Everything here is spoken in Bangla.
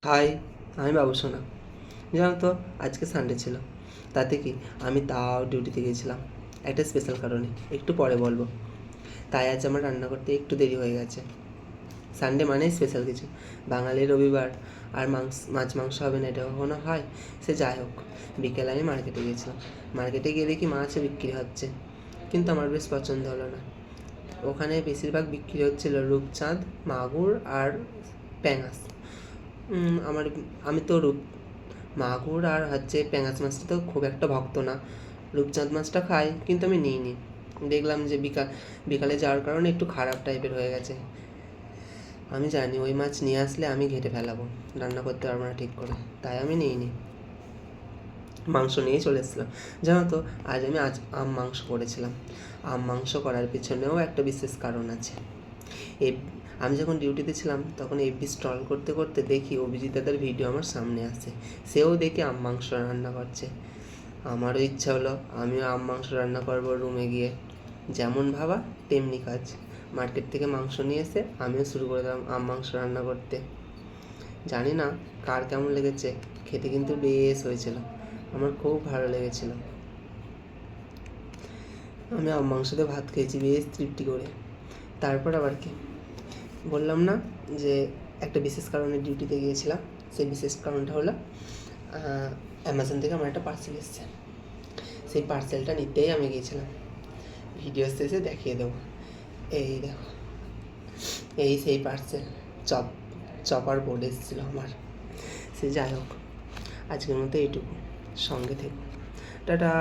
হাই, আমি বাবুসোনা। জানো তো, আজকে সানডে ছিল। তাতে কি, আমি তাও ডিউটিতে গিয়েছিলাম একটা স্পেশাল কারণে, একটু পরে বলবো। তাই আজ আমার রান্না করতে একটু দেরি হয়ে গেছে। সানডে মানেই স্পেশাল কিছু। বাঙালির রবিবার, আর মাছ মাংস হবে না এটা কখনো হয়? সে যাই হোক, বিকেলে আমি মার্কেটে গিয়েছিলাম। মার্কেটে গিয়ে দেখি মাছও বিক্রি হচ্ছে, কিন্তু আমার বেশ পছন্দ হলো না। ওখানে বেশিরভাগ বিক্রি হচ্ছিল রূপচাঁদ, মাগুর আর প্যাঙাশ। আমার আমি তো মাগুর আর প্যাঙাশ মাছটা তো খুব একটা ভক্ত না। রূপচাঁদ মাছটা খাই, কিন্তু আমি নিইনি। দেখলাম যে বিকালে যাওয়ার কারণে একটু খারাপ টাইপের হয়ে গেছে। আমি জানি ওই মাছ নিয়ে আসলে আমি ঘেটে ফেলাবো, রান্না করতে পারবো না ঠিক করে। তাই আমি নিইনি, মাংস নিয়ে চলে এসেছিলাম। জানো তো, আজ আম মাংস করেছিলাম। আম মাংস করার পিছনেও একটা বিশেষ কারণ আছে। আমি যখন ডিউটিতে ছিলাম তখন এফবি স্ক্রল করতে করতে দেখি অভিজিৎ দাদার ভিডিও আমার সামনে আসে। সেও দেখি আম মাংস রান্না করছে। আমারও ইচ্ছা হলো আমিও আম মাংস রান্না করবো রুমে গিয়ে। যেমন ভাবা তেমনি কাজ। মার্কেট থেকে মাংস নিয়ে এসে আমিও শুরু করে দিলাম আম মাংস রান্না করতে। জানি না কার কেমন লেগেছে, খেতে কিন্তু বেশ হয়েছিল। আমার খুব ভালো লেগেছিল। আমি আম মাংস দিয়ে ভাত খেয়েছি বেশ তৃপ্তি করে। তারপর আবার কি, বললাম না যে একটা বিশেষ কারণে ডিউটিতে গিয়েছিলাম। সেই বিশেষ কারণটা হলো অ্যামাজন থেকে আমার একটা পার্সেল এসেছে। সেই পার্সেলটা নিতেই আমি গিয়েছিলাম। ভিডিও শেষে দেখিয়ে দেবো। এই দেখো, এই সেই পার্সেল। চপার বোর্ড এসেছিলো আমার। সে যাই হোক, আজকের মতো এইটুকু। সঙ্গে থেকো। টাটা।